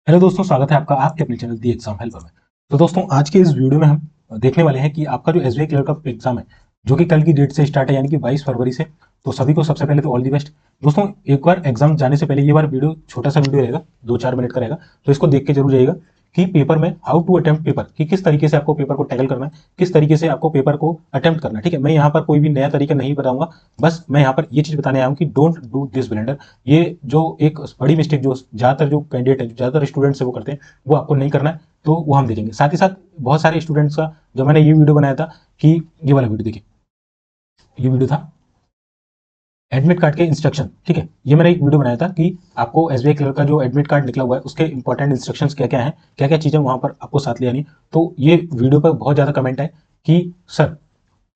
Hello दोस्तों, स्वागत है आपका आपके अपने चैनल दी एग्जाम हेल्पर में। तो दोस्तों, आज के इस वीडियो में हम देखने वाले हैं कि आपका जो एसबीआई क्लर्क का एग्जाम है, जो कि कल की डेट से स्टार्ट है, यानी कि 22 फरवरी से। तो सभी को सबसे पहले तो ऑल दी बेस्ट। दोस्तों, एक बार एग्जाम जाने से पहले ये बार वीडियो छोटा सा वीडियो रहेगा, 2-4 मिनट का रहेगा। तो इसको देख के जरूर जाइएगा कि पेपर में हाउ टू अटेम्प्ट पेपर, कि किस तरीके से आपको पेपर को टैकल करना है, किस तरीके से आपको पेपर को अटेम्प्ट करना है। ठीक है, मैं यहाँ पर कोई भी नया तरीका नहीं बताऊंगा, बस मैं यहाँ पर ये चीज बताने आया हूँ कि डोंट डू दिस ब्लेंडर। ये जो एक बड़ी मिस्टेक जो ज्यादातर जो कैंडिडेट है, ज्यादातर स्टूडेंट्स है वो करते हैं, वो आपको नहीं करना है। तो वो हम देखेंगे, साथ ही साथ बहुत सारे स्टूडेंट्स का जो मैंने ये वीडियो बनाया था कि ये वाला वीडियो देखिए, ये वीडियो था एडमिट कार्ड के इंस्ट्रक्शन। ठीक है, ये मैंने एक वीडियो बनाया था कि आपको एसबीआई क्लर्क का जो एडमिट कार्ड निकला हुआ है उसके इंपॉर्टेंट इंस्ट्रक्शंस क्या क्या है, क्या क्या चीजें वहां पर आपको साथ ले आनी। तो ये वीडियो पर बहुत ज्यादा कमेंट है कि सर,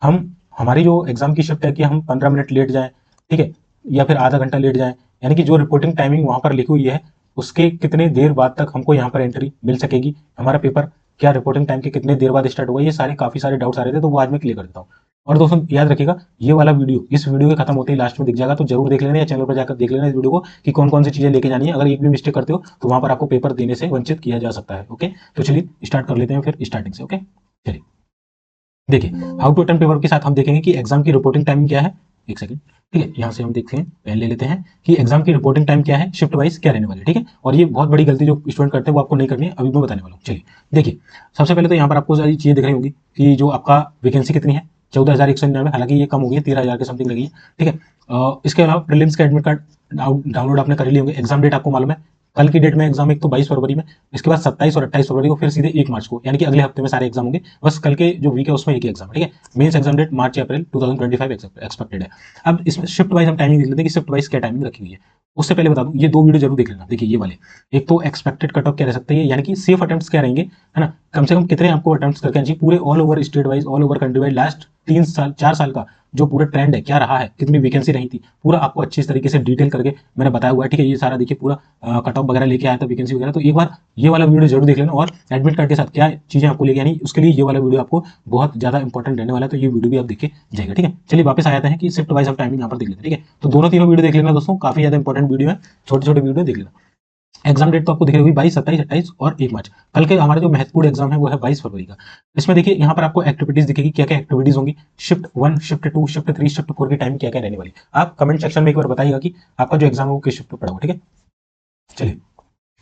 हम हमारी जो एग्जाम की शिफ्ट है कि हम 15 मिनट लेट जाएं, ठीक है, या फिर आधा घंटा लेट जाएं, यानी कि जो रिपोर्टिंग टाइमिंग वहां पर लिखी हुई है उसके कितने देर बाद तक हमको यहाँ पर एंट्री मिल सकेगी, हमारा पेपर क्या रिपोर्टिंग टाइम के कितने देर बाद स्टार्ट होगा। ये सारे काफी सारे डाउट्स आ रहे थे, तो वो आज मैं क्लियर कर देता हूँ। और दोस्तों याद रखिएगा, ये वाला वीडियो इस वीडियो के खत्म होते ही लास्ट में दिख जाएगा, तो जरूर देख लेना, या चैनल पर जाकर देख लेना इस वीडियो को कि कौन कौन सी चीजें लेके जानी है। अगर एक भी मिस्टेक करते हो तो वहां पर आपको पेपर देने से वंचित किया जा सकता है। ओके, तो चलिए स्टार्ट कर लेते हैं फिर स्टार्टिंग से। ओके, चलिए देखिए, हाउ टू अटेम्प्ट पेपर के साथ हम देखेंगे कि एग्जाम की रिपोर्टिंग टाइमिंग क्या है। एक सेकंड, ठीक है, यहाँ से हम देखते हैं, पेन ले लेते हैं कि एग्जाम की रिपोर्टिंग टाइम क्या है, शिफ्ट वाइज क्या रहने वाली है। ठीक है, और ये बहुत बड़ी गलती जो स्टूडेंट करते हैं वो आपको नहीं करनी है, अभी मैं बताने वाला हूँ। चलिए देखिए, सबसे पहले तो यहाँ पर आपको सारी चीजें दिख रही होगी कि जो आपका वैकेंसी कितनी है, 14,199। हालांकि ये कम हो गई है, 13,000 के समथिंग लगी है। ठीक है, इसके अलावा प्रीलिम्स का एडमिट कार्ड डाउनलोड आपने कर लिए होंगे। एग्जाम डेट आपको मालूम है, कल की डेट में एग्जाम एक तो 22 फरवरी में, इसके बाद 27 और 28 फरवरी को, फिर सीधे 1 मार्च को, यानी कि अगले हफ्ते में सारे एग्जाम होंगे। बस कल के जो वीक है उसमें एक ही एग्जाम है। ठीक है, मेंस एग्जाम डेट मार्च या अप्रैल 2025 एक्सपेक्टेड है। अब इसमें शिफ्ट वाइज हम टाइमिंग देख लेते हैं कि शिफ्ट वाइज क्या टाइमिंग रखी हुई है। उससे पहले बता दूं, ये दो वीडियो जरूर देख लेना। देखिए ये वाले, एक तो एक्सपेक्टेड कट ऑफ क्या रह सकते हैं, यानी कि सेफ अटेम्प्ट्स क्या रहेंगे, है ना, कम से कम कितने आपको अटेम्प्ट्स करके आने चाहिए पूरे all over state wise, all over country wise, last 3 साल 4 साल का जो पूरा ट्रेंड है क्या रहा है, कितनी वैकेंसी रही थी, पूरा आपको अच्छी तरीके से डिटेल करके मैंने बताया हुआ है। ठीक है, ये सारा देखिए, पूरा कट ऑफ वगैरह लेके आया था, वैकेंसी वगैरह। तो एक बार ये वाला वीडियो जरूर देख लेना, और एडमिट कार्ड के साथ क्या चीजें आपको लेके आनी, उसके लिए ये वाला वीडियो आपको बहुत ज्यादा इंपॉर्टेंट रहने वाला है। तो ये वीडियो भी आप देख के जाएगा। ठीक है, चलिए वापस आ जाते हैं कि शिफ्ट वाइज हम टाइमिंग यहाँ पर देख लेते हैं। ठीक है, तो दोनों तीनों वीडियो देख लेना दोस्तों, काफी ज्यादा इंपॉर्टेंट वीडियो है, छोटे छोटे वीडियो देख लेना। एग्जाम डेट तो आपको दिख रही होगी 22, 27, 28 और 1 मार्च। कल के हमारा जो महत्वपूर्ण एग्जाम है वो है 22 फरवरी का। इसमें देखिए यहाँ पर आपको एक्टिविटीज दिखेगी, क्या क्या एक्टिविटीज होंगी, शिफ्ट 1, शिफ्ट 2, शिफ्ट 3, शिफ्ट 4 की टाइम क्या क्या रहने वाली। आप कमेंट सेक्शन में एक बार बताइएगा कि आपका जो एग्जाम है वो किस शिफ्ट पर पड़ा हुआ। ठीक है, चलिए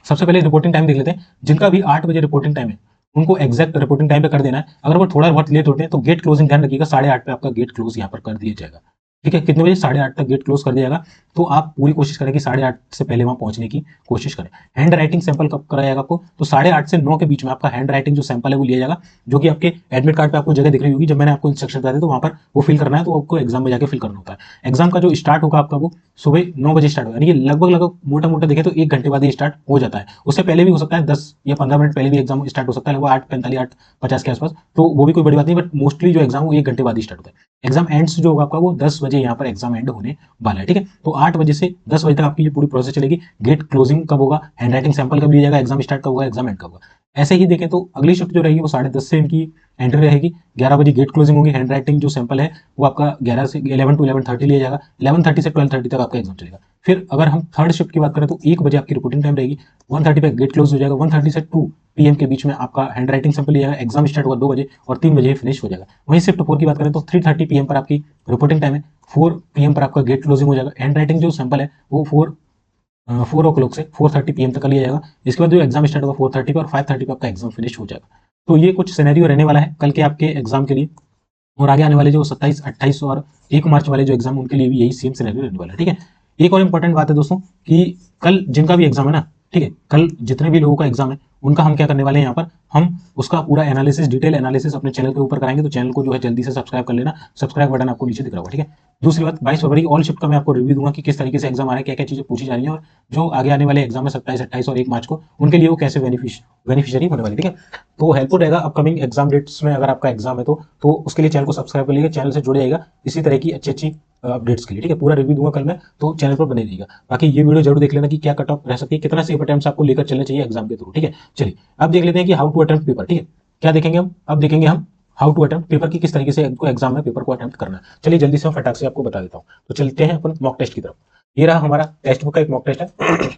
सबसे पहले रिपोर्टिंग टाइम देख लेते हैं। जिनका भी 8 बजे रिपोर्टिंग टाइम है उनको एग्जैक्ट रिपोर्टिंग टाइम पे कर देना है। अगर वो थोड़ा बहुत लेट होते हैं तो गेट क्लोजिंग ध्यान रखिएगा, 8:30 पे आपका गेट क्लोज यहाँ पर कर दिया जाएगा। ठीक है, कितने बजे, 8:30 तक गेट क्लोज कर दिया जाएगा। तो आप पूरी कोशिश करें कि 8:30 से पहले वहां पहुंचने की कोशिश करें। हैंड राइटिंग सैंपल कब कराया जाएगा आपको, तो 8:30 से 9 के बीच में आपका हैंड राइटिंग जो सैंपल है वो लिया जाएगा, जो कि आपके एडमिट कार्ड पे आपको जगह दिख रही होगी। जब मैंने आपको इंस्ट्रक्शन बताया तो वहां पर वो फिल करना है, तो आपको एग्जाम में जाकर फिल करना होता है। एग्जाम का जो स्टार्ट होगा आपका वो सुबह 9 बजे स्टार्ट होगा, यानी कि लगभग लगभग मोटा मोटा देखे तो 1 घंटे बाद ही स्टार्ट हो जाता है। उससे पहले भी हो सकता है, 10 या 15 मिनट पहले भी एग्जाम स्टार्ट हो सकता है, लगभग 8:45 8:50 के आसपास। तो वो भी कोई बड़ी बात नहीं, बट मोस्टली जो एग्जाम वो 1 घंटे बाद ही स्टार्ट होता है। एग्जाम एंड्स जो होगा आपका वो 10 बजे यहाँ पर एग्जाम एंड होने वाला है। ठीक है, तो 8 बजे से 10 बजे तक आपकी ये पूरी प्रोसेस चलेगी। गेट क्लोजिंग कब होगा, हैंड राइटिंग सैंपल कब लिया जाएगा, एग्जाम स्टार्ट कब होगा, एग्जाम एंड कब होगा। ऐसे ही देखें तो अगली शिफ्ट जो रहेगी वो 10:30 से इनकी एंट्री रहेगी, 11 बजे गेट क्लोजिंग होगी। हैंड राइटिंग जो सैंपल है वो आपका 11 से 11 to 11:30 लिया जाएगा, 11:30 से 12:30 तक आपका एग्जाम चलेगा। फिर अगर हम थर्ड शिफ्ट की बात करें तो 1 बजे आपकी रिपोर्टिंग टाइम रहेगी, 1:30 पे गेट क्लोज हो जाएगा, 1:30 से 2 PM के बीच में आपका हैंड राइटिंग सैंपल लिया जाएगा, एग्जाम स्टार्ट होगा 2 बजे और 3 बजे फिनिश हो जाएगा। वहीं शिफ्ट 4 की बात करें तो 3:30 PM पर आपकी रिपोर्टिंग टाइम है, 4 PM पर आपका गेट क्लोजिंग हो जाएगा। हैंड राइटिंग जो सैंपल है वो 4 o'clock से 4:30 PM तक का लिया जाएगा। इसके बाद जो एग्जाम स्टार्ट होगा 4:30 पे और 5:30 पे आपका एग्जाम फिनिश हो जाएगा। तो ये कुछ सिनेरियो रहने वाला है कल के आपके एग्जाम के लिए, और आगे आने वाले जो 27, 28 और 1 मार्च वाले जो एग्जाम उनके लिए भी यही सेम सिनेरियो रहने वाला है। ठीक है, एक और इंपॉर्टेंट बात है दोस्तों कि कल जिनका भी एग्जाम है ना, ठीक है, कल जितने भी लोगों का एग्जाम है उनका हम क्या करने वाले हैं, यहाँ पर हम उसका पूरा एनालिसिस, डिटेल एनालिसिस अपने चैनल के ऊपर कराएंगे। तो चैनल को जो है जल्दी से सब्सक्राइब कर लेना, सब्सक्राइब बटन आपको नीचे दिख रहा होगा। ठीक है, दूसरी बात, 22 फरवरी ऑल शिफ्ट का मैं आपको रिव्यू दूंगा कि किस तरीके से एग्जाम आ रहा है, क्या क्या चीजें पूछी जा रही है, और जो आगे आने वाले एग्जाम है 27, 28 और 1 मार्च को, उनके लिए वो कैसे बेनिफिशियरी होने वाली। ठीक है, तो हेल्पफुल रहेगा अपकमिंग एग्जाम डेट्स में। अगर आपका एग्जाम है तो उसके लिए चैनल को सब्सक्राइब कर लीजिएगा, चैनल से जुड़े जाएगा इसी तरह की अच्छी अच्छी अपडेट्स के लिए। ठीक है, पूरा रिव्यू दूंगा कल मैं, तो चैनल पर बने रहिएगा। बाकी ये वीडियो जरूर देख लेना कि क्या कट ऑफ रह सकती है, कितना सेफ अटेम्प्ट्स आपको लेकर चलने चाहिए एग्जाम के थ्रू। ठीक है, चलिए अब देख लेते हैं कि हाउ टू अटेम्प्ट पेपर। ठीक है, क्या देखेंगे हम, अब देखेंगे हम हाउ टू अटेम्प्ट पेपर की, किस तरीके से आपको एग्जाम में पेपर को अटेम्प्ट करना है। चलिए जल्दी से मैं फटाक से आपको बता देता हूँ। तो चलते हैं अपन मॉक टेस्ट की तरफ। ये रहा हमारा टेक्स्ट बुक का एक मॉक टेस्ट है।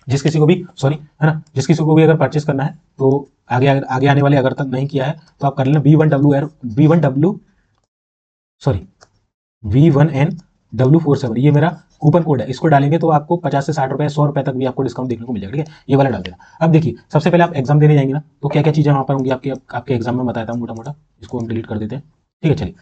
जिस किसी को भी सॉरी है ना, जिस किसी को भी अगर परचेस करना है तो आगे आने वाले अगर तक नहीं किया है तो आप कर लेना V1W47, ये मेरा कूपन कोड है, इसको डालेंगे तो आपको 50 से 60 रुपए 100 रुपए तक भी आपको डिस्काउंट देखने को मिल जाएगा। ठीक है, ये वाला डाल देना। अब देखिए सबसे पहले आप एग्जाम देने जाएंगे ना, तो क्या क्या चीजें वहां पर होंगी आपके एग्जाम में बताता हूँ मोटा मोटा, इसको हम डिलीट कर देते हैं। ठीक है, चलिए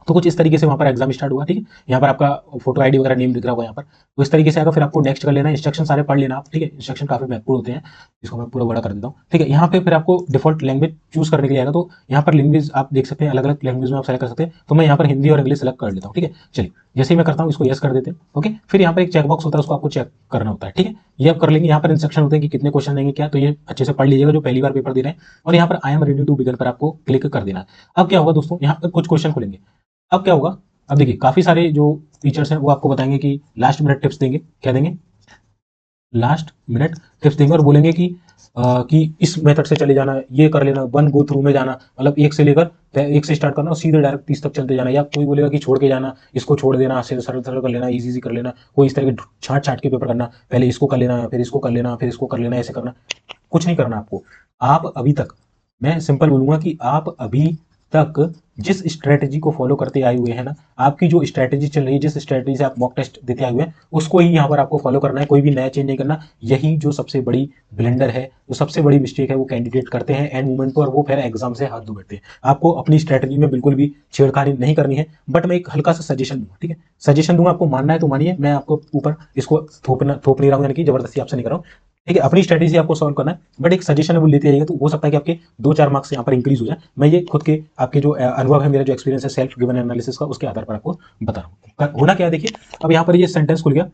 तो कुछ इस तरीके से वहां पर एग्जाम स्टार्ट हुआ। ठीक है, यहाँ पर आपका फोटो आईडी वगैरह नेम दिख रहा होगा यहाँ पर, तो इस तरीके से आएगा। फिर आपको नेक्स्ट कर लेना, इंस्ट्रक्शन सारे पढ़ लेना आप। ठीक है, इंस्ट्रक्शन काफी महत्वपूर्ण होते हैं, इसको मैं पूरा बड़ा कर देता हूँ। ठीक है, यहाँ पे फिर आपको डिफॉल्ट लैंग्वेज चूज करने के लिए आएगा, तो यहाँ पर लैंग्वेज आप देख सकते हैं, अलग अलग लैंग्वेज में आप सेलेक्ट कर सकते हैं। तो मैं यहाँ पर हिंदी और इंग्लिश सेलेक्ट कर लेता हूँ। ठीक है, चलिए जैसे ही मैं करता हूँ इसको यस कर देते हैं। ओके, फिर यहाँ पर एक चेकबॉक्स होता है, उसको आपको चेक करना होता है। ठीक है, ये आप कर लेंगे। यहाँ पर इंस्ट्रक्शन होते हैं कि कितने क्वेश्चन देंगे क्या, तो ये अच्छे से पढ़ लीजिएगा जो पहली बार पेपर दे रहे हैं। और यहाँ पर I am ready to begin पर आपको क्लिक कर देना है। अब क्या होगा दोस्तों, यहाँ पर कुछ क्वेश्चन खुलेंगे। अब क्या होगा, अब देखिए काफी सारे जो टीचर्स हैं वो आपको बताएंगे कि लास्ट मिनट टिप्स देंगे। क्या देंगे, लास्ट मिनट टिप्स देंगे और बोलेंगे कि इस मेथड से चले जाना, ये कर लेना, वन गो थ्रू में जाना, मतलब एक से स्टार्ट करना और सीधे डायरेक्ट 30 तक चलते जाना। या कोई बोलेगा कि छोड़ के जाना, इसको छोड़ देना, सरल सरल कर लेना, इजी कर लेना। कोई इस तरह के छाट छाट के पेपर करना, पहले इसको कर लेना, फिर इसको कर लेना, फिर इसको कर लेना, ऐसे करना। कुछ नहीं करना आपको। आप अभी तक, मैं सिंपल बोलूंगा कि आप अभी तक जिस स्ट्रेटेजी को फॉलो करते आए हुए हैं ना, आपकी जो स्ट्रेटेजी चल रही है, जिस स्ट्रेटेजी से आप मॉक टेस्ट देते आए हुए हैं, उसको ही यहाँ पर आपको फॉलो करना है। कोई भी नया चेंज नहीं करना। यही जो सबसे बड़ी ब्लेंडर है, जो सबसे बड़ी मिस्टेक है वो कैंडिडेट करते हैं एंड मोमेंट पर, और वो फिर एग्जाम से हाथ धो बैठते हैं। आपको अपनी स्ट्रेटेजी में बिल्कुल भी छेड़खानी नहीं करनी है। बट मैं एक हल्का सा सजेशन दूंगा। ठीक है, सजेशन दूंगा, आपको मानना है तो मानिए, मैं आपको ऊपर इसको थोप नहीं रहा हूँ, यानी कि जबरदस्ती आपसे नहीं कर रहा हूँ। ठीक है, अपनी स्ट्रेटेजी आपको सॉल्व करना है, बट एक सजेशन है वो लेते आइएगा, तो हो सकता है कि आपके 2-4 मार्क्स यहाँ पर इंक्रीज हो जाए। मैं ये खुद के आपके जो अनुभव है, मेरा जो एक्सपीरियंस है सेल्फ गिवन एनालिसिस का, उसके आधार पर आपको बता रहा हूँ। होना क्या है देखिए, अब यहाँ पर ये सेंटेंस खुल गया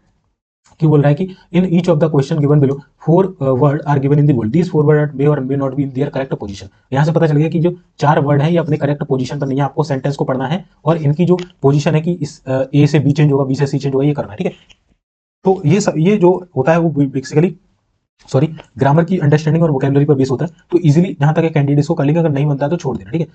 कि बोल रहा है कि in each of the question given below 4 word are given in the bold, these 4 word may or may not be in their correct position. यहाँ से पता चल गया कि जो 4 वर्ड है ये अपने करेक्ट पोजीशन पर नहीं है। आपको सेंटेंस को पढ़ना है और इनकी जो पोजीशन है कि इस ए से बी चेंज होगा, बी से सी चेंज होगा, ये करना है। ठीक है, तो ये जो होता है वो बेसिकली ग्रामर की अंडरस्टैंडिंग और वोकैबुलरी पर बेस होता है। तो इजीली जहां तक कैंडिडेट्स को कर लेंगे, अगर नहीं बनता है तो छोड़ देना। ठीक है,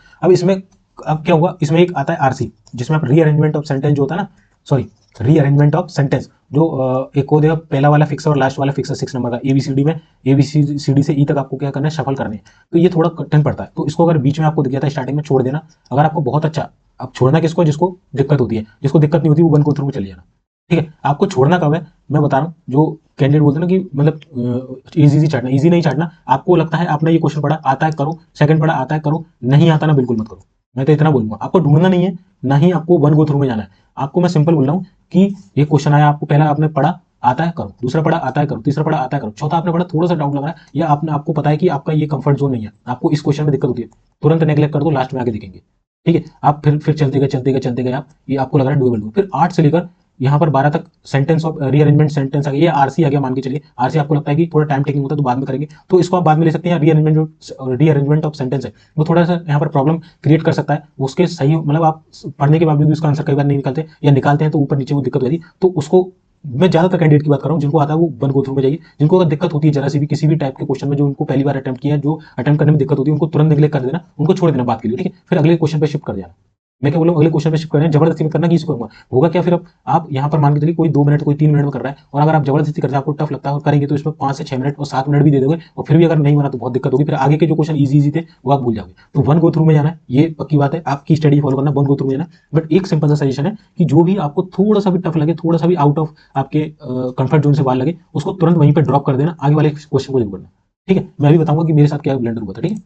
अब क्या हुआ, इसमें एक आता है आरसी, जिसमें आप रीअरेंजमेंट ऑफ सेंटेंस जो होता है ना, रीअरेंजमेंट ऑफ सेंटेंस, जो एक को देगा, पहला वाला फिक्स और लास्ट वाला फिक्स है 6 नंबर का, एबीसीडी में एबीसीडी से ई तक आपको क्या करना है, शफल करने हैं। तो ये थोड़ा कठिन पड़ता है, तो इसको अगर बीच में आपको दिख जाता है स्टार्टिंग में, छोड़ देना। अगर आपको बहुत अच्छा, अब छोड़ना किसको, जिसको दिक्कत होती है, जिसको दिक्कत नहीं होती वो वन को थ्रू में चले जाना। ठीक है, आपको छोड़ना कब है, मैं बता रहा हूँ। जो कैंडिडेट बोलते हैं ना कि मतलब इजी छाटना, इजी नहीं छाटना। आपको लगता है आपने ये क्वेश्चन पढ़ा, आता है करो, सेकंड पढ़ा, आता है करो, नहीं आता ना बिल्कुल मत करो। मैं तो इतना बोलूंगा, आपको ढूंढना नहीं है, ना ही आपको वन गो थ्रू में जाना है। आपको मैं सिंपल बोल रहा हूँ कि ये क्वेश्चन आया, आपको पहला आपने पढ़ा, आता है करो, दूसरा पढ़ा, आता है करो, तीसरा पढ़ा, आता है करो, चौथा आपने पढ़ा, थोड़ा सा डाउट लग रहा है, या आपको पता है कि आपका ये कंफर्ट जोन नहीं है, आपको इस क्वेश्चन में दिक्कत होती है, तुरंत नेग्लेक्ट कर दो, लास्ट में आगे देखेंगे। ठीक है, आप फिर चलते गए आप, ये आपको लग रहा है डुएबल। फिर 8 से लेकर यहाँ पर 12 तक सेंटेंस ऑफ रीअरेंजमेंट सेंटेंस आ गया, ये आरसी आ गया, मान के चलिए। आरसी आपको लगता है कि थोड़ा टाइम टेकिंग होता है तो बाद में करेंगे, तो इसको आप बाद में ले सकते हैं। रीअरेंजमेंट ऑफ सेंटेंस है वो थोड़ा सा यहाँ पर प्रॉब्लम क्रिएट कर सकता है। उसके सही मतलब आप पढ़ने के बावजूद भी उसका आंसर कई बार नहीं निकलते, या निकालते हैं तो ऊपर नीचे वो दिक्कत होती है। तो उसको मैं ज्यादातर कैंडिडेट की बात कर रहा हूँ, जिनको आता है वो वन गो थ्रू में जाइए। जिनको अगर दिक्कत होती है जरा सी भी किसी भी टाइप के क्वेश्चन में, जो उनको पहली बार अटेम्प्ट किया, जो अटेम्प्ट करने में दिक्कत होती है, उनको तुरंत निगलेक्ट कर देना, उनको छोड़ देना बात के लिए। ठीक है, फिर अगले क्वेश्चन पे शिफ्ट कर जाना। मैं क्या बोलूँ, अगले क्वेश्चन पे शिफ्ट करना, जबरदस्ती मत करना कि इसको करूंगा। होगा क्या, फिर अब आप यहाँ पर मान के चलिए कोई 2 मिनट, कोई 3 मिनट में कर रहा है, और अगर आप जबरदस्ती करते हैं, आपको टफ लगता है और करेंगे, तो इसमें 5 से 6 मिनट और 7 मिनट भी दे दोगे, और फिर भी अगर नहीं बना तो बहुत दिक्कत होगी। फिर आगे के जो क्वेश्चन इजी थे वो आप भूल जाओगे। तो वन गो थ्रू में जाना है, ये पक्की बात है। आपकी स्टडी फॉलो करना, वन गो थ्रू में जाना। बट एक सिंपल सा सजेशन है कि जो भी आपको थोड़ा सा भी टफ लगे, थोड़ा सा भी आउट ऑफ आपके कंफर्ट जोन से बाहर लगे, उसको तुरंत वहीं पर ड्रॉप कर देना, आगे वाले क्वेश्चन को जरूर करना। ठीक है, मैं भी बताऊंगा कि मेरे साथ क्या ब्लेंडर हुआ था। ठीक है,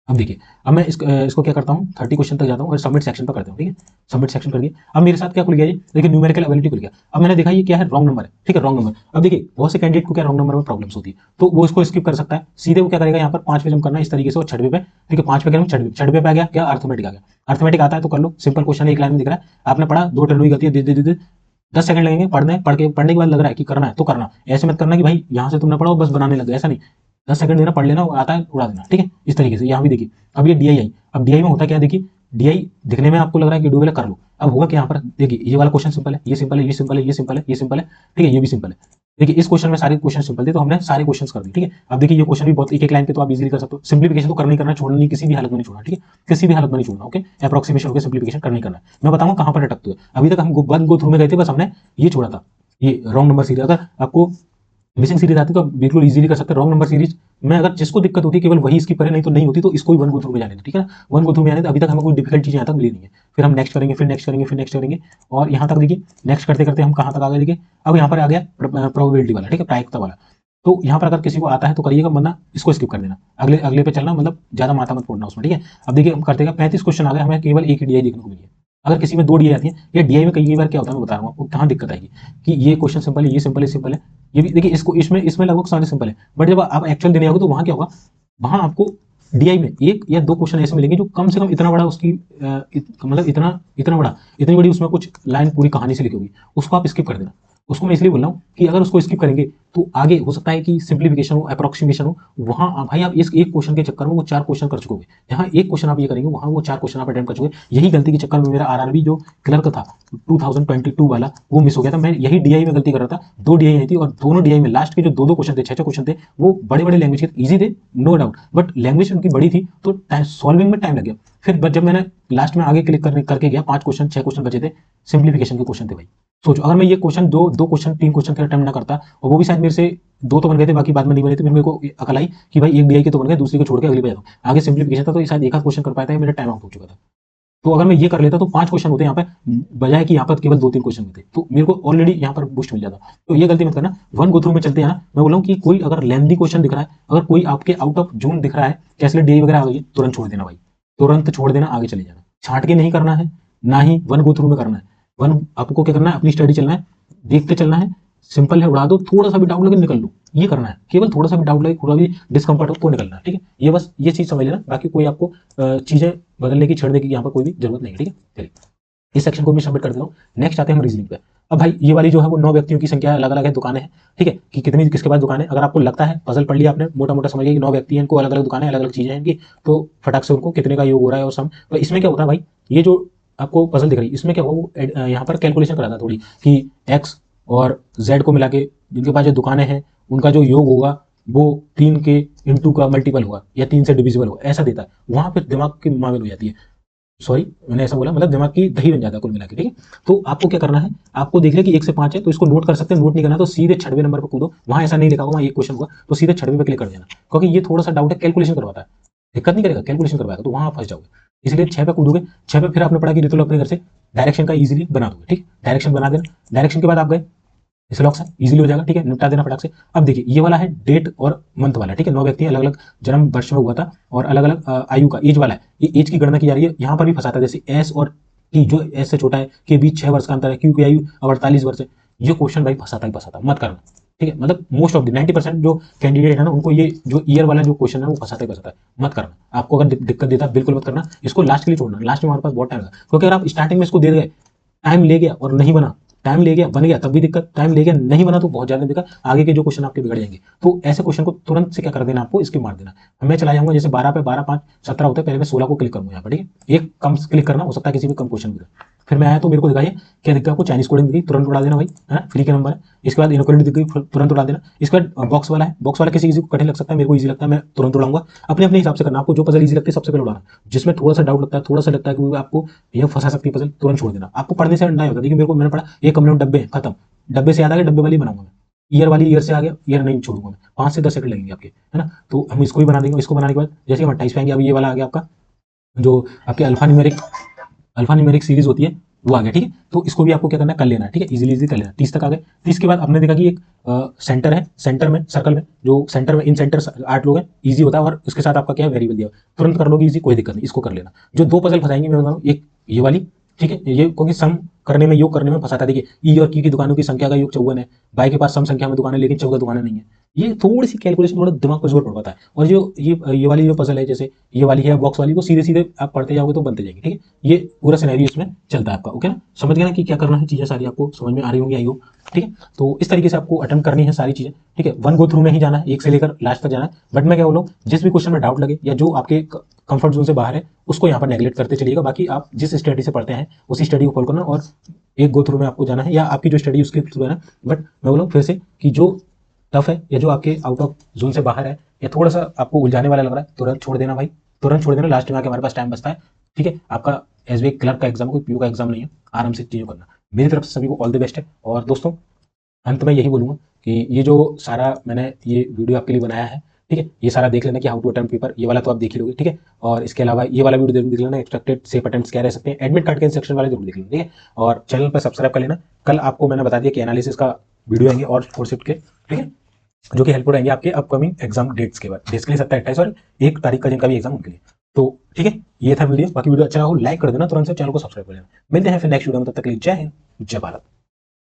अब देखिए, अब मैं इसको क्या करता हूँ, 30 क्वेश्चन तक जाता हूँ और सबमिट सेक्शन पर करता हूँ। ठीक है, सबमिट सेक्शन कर दिया। अब मेरे साथ क्या खुल गया, ये देखिए न्यूमेरिकल एबिलिटी खुल गया। अब मैंने देखा ये क्या है, रॉन्ग नंबर है। ठीक है, रॉन्ग नंबर। अब देखिए बहुत से कैंडिडेट को क्या रॉन्ग नंबर में प्रॉब्लम्स होती है, तो वो इसको स्किप कर सकता है। सीधे वो क्या करेगा, यहाँ पर 5 पे जम करना इस तरीके से, और 6वें पे। ठीक है, 5 पे करेंगे, 6वें पे आ गया क्या, अर्थमेटिक आ गया। अर्थमेटिक आता है तो कर लो, सिंपल क्वेश्चन एक लाइन में दिख रहा है, आपने पढ़ा, 2 टर्म की गलती है, दे 10 सेकंड लगेंगे पढ़ने के बाद लग रहा है कि करना है तो करना। ऐसे मत करना कि भाई यहाँ से तुमने पढ़ा बस बनाने लग गया, ऐसा नहीं। 10 सेकंड देना, पढ़ लेना, आता है उड़ा देना। ठीक है, इस तरीके से। यहाँ भी देखिए, अब ये डीआई आई, अब डीआई में होता क्या है, देखिए डीआई दिखने में आपको लग रहा है कि डूबेला कर लो। अब होगा क्या, यहाँ पर देखिए ये वाला क्वेश्चन सिंपल है, ये सिंपल है, ये सिंपल है, ये सिंपल है, ये सिंपल है। ठीक है, ये भी सिंपल है। देखिए इस क्वेश्चन में सारे क्वेश्चन सिंपल थे, तो हमने सारे क्वेश्चन कर दिए। ठीक है, अब देखिए ये क्वेश्चन भी बहुत एक लाइन पे तो आप इजीली कर सकते हो। सिंप्लीफिकेशन तो करना ही करना, छोड़ना नहीं, किसी भी हालत में नहीं छोड़ना। ठीक है, किसी भी हालत में नहीं छोड़ना। ओके, अप्रोक्सीमेशन होकर सिंप्लीफिकेशन करना ही करना है। मैं बताऊंगा कहां पर अटकते हुए। अभी तक हम वन गो थ्रू में गए थे, बस हमने ये छोड़ा था, ये रॉन्ग नंबर सीधे। अगर आपको मिसिंग सीरीज आती है तो आप बिल्कुल इजीली कर सकते हैं। रॉन्ग नंबर सीरीज में अगर जिसको दिक्कत होती है केवल वही स्किप करे, नहीं तो नहीं होती तो इसको भी वन गो थ्रू में जाने दो, ठीक है ना। वन गो थ्रू में आने तो अभी तक हमें कोई डिफिकल्ट चीज यहाँ तक मिली नहीं है। फिर हम नेक्स्ट करेंगे, फिर नेक्स्ट करेंगे, फिर नेक्स्ट करेंगे, और यहाँ तक देखिए नेक्स्ट करते करते हम कहाँ तक आ गए देखिए। अब यहाँ पर आ गया प्रोबेबिलिटी वाला, ठीक है, प्रायिकता वाला। तो यहाँ पर अगर किसी को आता है तो करिएगा, वरना इसको स्किप कर देना, अगले अगले पे चलना, मतलब ज्यादा माथा मत फोड़ना उसमें, ठीक है। अब देखिए हम करते 35 क्वेश्चन आ गए, हमें केवल एक ही डीआई देखने को मिली है। अगर किसी में दो डीआई आती है, या डीआई में कई बार क्या होता है मैं बता रहा हूँ आपको कहाँ दिक्कत आएगी, कि ये क्वेश्चन सिंपल है, ये सिंपल है, सिंपल है, ये भी देखिए, इसको इसमें इसमें लगभग सारे सिंपल है, बट जब आप एक्चुअल देने आओगे तो वहां क्या होगा, वहां आपको डीआई में एक या दो क्वेश्चन ऐसे मिलेंगे जो कम से कम इतना बड़ा उसकी मतलब इतना इतना बड़ा, इतनी बड़ी उसमें कुछ लाइन पूरी कहानी से लिखी होगी, उसको आप स्किप कर देना। उसको मैं इसलिए बोल रहा हूँ कि अगर उसको स्किप करेंगे तो आगे हो सकता है कि सिंप्लीफिकेशन हो, अप्रोक्सीमेशन हो, वहां भाई आप इस एक क्वेश्चन के चक्कर में वो 4 क्वेश्चन कर चुकोगे। जहां एक क्वेश्चन आप ये करेंगे वहां वो 4 क्वेश्चन आप अटेम्प्ट कर चुके। यही गलती के चक्कर में मेरा आरआरबी जो क्लर्क था 2022 वाला वो मिस हो गया था। मैं यही डीआई में गलती कर रहा था, 2 डीआई आई थी, और दोनों डीआई में लास्ट के जो 2-2 क्वेश्चन थे, 6-6 क्वेश्चन थे, वो बड़े बड़े लैंग्वेज के इजी थे, नो डाउट, बट लैंग्वेज उनकी बड़ी थी तो सॉल्विंग में टाइम लग गया। फिर जब मैंने लास्ट में आगे क्लिक करके गया, 5 क्वेश्चन 6 क्वेश्चन बचे थे, सिंप्लीफिकेशन के क्वेश्चन थे भाई। सोचो अगर मैं ये क्वेश्चन दो क्वेश्चन 3 क्वेश्चन के अटेम्प्ट ना करता, और वो भी शायद मेरे से 2 तो बन गए थे, बाकी बाद में नहीं बने थे, फिर मेरे को अकल आई कि भाई एक डीआई के तो बन गए, दूसरी को छोड़ के अगली पे जाता हूँ। आगे सिंप्लीफिकेशन था तो ये शायद एक आध क्वेश्चन कर पाया था, मेरा टाइम आउट हो चुका था। तो अगर मैं ये कर लेता तो 5 क्वेश्चन होते यहाँ पे, बजाय कि यहाँ पर केवल 2-3 क्वेश्चन होते, तो मेरे को ऑलरेडी यहाँ पर बूस्ट मिल जाता। तो ये गलती मत करना, वन गो थ्रू में चलते हैं ना। मैं बोल रहा हूँ कि कोई अगर लेंथी क्वेश्चन दिख रहा है, अगर कोई आपके आउट ऑफ जोन दिख रहा है, कैसे डीआई वगैरह आ गई है, तुरंत छोड़ देना भाई, तुरंत छोड़ देना, आगे चले जाना। छांट के नहीं करना है, ना ही वन गो थ्रू में करना है। वन आपको क्या करना है, अपनी स्टडी चलना है, देखते चलना है, सिंपल है, उड़ा दो, थोड़ा सा भी डाउट लगे निकल लो, ये करना है। केवल थोड़ा सा भी डाउट लगे, थोड़ा भी डिस्कंफर्ट हो तो निकलना है, ठीक है। ये बस ये चीज समझ लेना, बाकी कोई आपको चीजें बदलने की छेड़ने की यहाँ पर कोई भी जरूरत नहीं है, ठीक है। चलिए इस सेक्शन को मैं सबमिट कर देता हूँ। नेक्स्ट आते हैं हम रीजनिंग पे। अब भाई ये वाली जो है वो 9 व्यक्तियों की संख्या अलग अलग है, दुकानें हैं, ठीक है, कि कितनी किसके पास दुकान है। अगर आपको लगता है, पजल पढ़ लिया आपने, मोटा मोटा समझ गया कि 9 व्यक्ति हैं, इनको अलग अलग दुकानें, अलग अलग चीजें हैं इनकी, तो फटाक से उनको कितने का योग हो रहा है और सम। तो इसमें क्या होता है भाई, ये जो आपको पजल दिख रही है इसमें क्या होगा, वो यहाँ पर कैलकुलेशन कराता है थोड़ी, कि एक्स और जेड को मिला के जिनके पास जो दुकानें हैं उनका जो योग होगा वो 3 के इंटू का मल्टीपल होगा, या 3 से डिविजिबल होगा, ऐसा देता है। वहां पर दिमाग की मावेल हो जाती है, सॉरी मैंने ऐसा बोला, मतलब दिमाग की दही बन जाता है कुल मिला के, ठीक है। तो आपको क्या करना है, आपको देख लिया कि 1 से 5 है तो इसको नोट कर सकते हैं, नोट नहीं करना तो सीधे 6वें नंबर पर कूदो, वहां ऐसा नहीं लिखा होगा, वहां एक क्वेश्चन होगा तो सीधे 6वें पे क्लिक कर देना, क्योंकि ये थोड़ा सा डाउट है, कैलकुलेशन करवाता है, दिक्कत नहीं करेगा, कैलकुलेशन करवाएगा, तो वहां आप फंस जाओगे। इसलिए 6 पे कूदोगे, 6 पे फिर आपने पढ़ा कि रितुल अपने घर से डायरेक्शन का इजीली बना दोगे, ठीक, डायरेक्शन बना देना। डायरेक्शन के बाद आप गए इस लॉक से, इजीली हो जाएगा, ठीक है, निपटा देना फटाक से। अब देखिए ये वाला है डेट और मंथ वाला, ठीक है, 9 व्यक्ति अलग अलग जन्म वर्ष में हुआ था और अलग अलग आयु का, एज वाला है, ये एज की गणना की जा रही है। यहाँ पर भी फंसाता है, जैसे एस और टी, जो एस से छोटा है के बीच 6 वर्ष का अंतर है, क्यू की आयु 48 वर्ष है। ये क्वेश्चन भाई फंसाता ही फंसाता, मत करना, ठीक है, मतलब मोस्ट ऑफ द 90% जो कैंडिडेट है ना उनको ये जो ईयर वाला जो क्वेश्चन है वो फंसाता ही फंसाता है, मत करना। आपको अगर दिक्कत देता है बिल्कुल मत करना, इसको लास्ट के लिए छोड़ना, लास्ट में हमारे पास बहुत टाइम लगा, क्योंकि अगर आप स्टार्टिंग में इसको दे गए, टाइम ले गया और नहीं बना, टाइम ले गया बन गया तब भी दिक्कत, टाइम ले गया नहीं बना तो बहुत ज्यादा दिक्कत, आगे के जो क्वेश्चन आपके बिगड़ जाएंगे। तो ऐसे क्वेश्चन को तुरंत से क्या कर देना, आपको इसकी मार देना। मैं चला जाऊंगा, जैसे 12 पे 12 5 17 होता है, पहले मैं 16 को क्लिक करूंगा यहाँ पर, ठीक है, एक कम क्लिक करना, हो सकता है किसी भी कम क्वेश्चन मिले। फिर मैं आया तो मेरे को दिखाइए क्या दिक्कत, आपको चाइनीज कोडिंग दिखी, तुरंत उड़ा देना भाई, है फ्री के नंबर है। इसके बाद इनक्वालिटी दिख गई, तुरंत उड़ा देना। इसके बाद बॉक्स वाला है, बॉक्स वाला किसी को कठिन लग सकता है, मेरे को इजी लगता है, मैं तुरंत उड़ाऊंगा। अपने अपने हिसाब से करना, आपको जो पजल इजी लगती है सबसे पहले उड़ाना, जिसमें थोड़ा सा डाउट लगता है, थोड़ा सा लगता है कि आपको यह फंसा सकती है पजल, तुरंत छोड़ देना। आपको पढ़ने से अंडा होगा, देखिए मेरे को, मैंने पढ़ा एक कमरे में डब्बे खत्म, डब्बे से याद आ गया, डब्बे वाली बनाऊंगा मैं, ईयर वाली ईयर से आ गया, ईयर नहीं छोड़ूंगा मैं, 5 से 10 सेकंड लगेंगे आपके, है ना। तो हम इसको भी बना देंगे, इसको बनाने के बाद जैसे हम 28 पे आएंगे, अब ये वाला आ गया आपका, जो आपके अल्फा न्यूमेरिक सीरीज होती है वो आ गया, ठीक है। तो इसको भी आपको क्या करना है, कर लेना है, ठीक है, इजीली इजी कर लेना। 30 तक आ गए। 30 के बाद आपने देखा कि एक सेंटर है, सेंटर में सर्कल में जो सेंटर में इन सेंटर 8 लोग हैं, इजी होता है, और उसके साथ आपका क्या है, वेरिएबल दिया, तुरंत कर लोगे इजी, कोई दिक्कत नहीं, इसको कर लेना। जो 2 पजल फंसाएंगे मैं बता रहा हूँ, एक ये वाली, ठीक है, ये क्योंकि सम करने में, योग करने में फंसाता है। देखिए ई और की दुकानों की संख्या का योग 54 है, बाई के पास सम संख्या में दुकानें लेकिन 14 दुकानें नहीं है। ये थोड़ी सी कैलकुलेशन, थोड़ा दिमाग पर जोर पड़वाता है। और जो ये वाली जो पजल है, जैसे ये वाली है बॉक्स वाली, वो सीधे सीधे आप पढ़ते जाओगे तो बनते जाएंगे, ठीक है। ये पूरा सिनेरियो इसमें चलता है आपका, ओके ना, समझ गए ना कि क्या करना है, चीजें सारी आपको समझ में आ रही होंगी, आई हो, ठीक है। तो इस तरीके से आपको अटेम्प्ट करनी है सारी चीजें, ठीक है। वन गो थ्रू में ही जाना है, एक से लेकर लास्ट तक जाना है। बट मैं क्या बोलूँ, जिस भी क्वेश्चन में डाउट लगे या जो आपके कंफर्ट जोन से बाहर है, उसको यहाँ पर नेगलेक्ट करते चलिएगा। बाकी आप जिस स्टडी से पढ़ते हैं उसी स्टडी को फॉलो करना, और एक गो थ्रू में आपको जाना है, या आपकी जो स्टडी उसके थ्रू है। बट मैं बोलूँ फिर से कि जो टफ है या जो आपके आउट ऑफ जोन से बाहर है या थोड़ा सा आपको उलझाने वाला लग रहा है, तुरंत छोड़ देना भाई, तुरंत छोड़ देना। लास्ट में आके हमारे पास टाइम बचता है, ठीक है। आपका एसबीआई क्लर्क का एग्जाम, कोई पीयू का एग्जाम नहीं है, आराम से चीजों करना। मेरी तरफ से सभी को ऑल द बेस्ट है। और दोस्तों अंत में यही बोलूंगा कि ये जो सारा मैंने ये वीडियो आपके लिए बनाया है, ठीक है, ये सारा देख लेना कि हाउ टू अटेम्प्ट पेपर, ये वाला तो आप देख ही लोगे, ठीक है। और इसके अलावा ये वाला वीडियो जरूर देख लेना, एक्सपेक्टेड सेफ अटेम्प्ट्स क्या रह सकते हैं, एडमिट कार्ड के सेक्शन वाले जरूर देख लेना, ठीक है। और चैनल पर सब्सक्राइब कर लेना। कल आपको मैंने बता दिया कि एनालिसिस का वीडियो आएंगे और 4 शिफ्ट के, ठीक है, जो कि हेल्पफुल रहेंगे आपके अपकमिंग एग्जाम डेट्स के बाद, डेट्स के लिए 27, 28 और 1 तारीख का जिनका भी एग्जाम उनके लिए। तो ठीक है, ये था वीडियो। बाकी वीडियो अच्छा हो लाइक कर देना, तुरंत से चैनल को सब्सक्राइब कर लेना। मिलते हैं फिर नेक्स्ट वीडियो में, तब तक के लिए जय हिंद, जय भारत।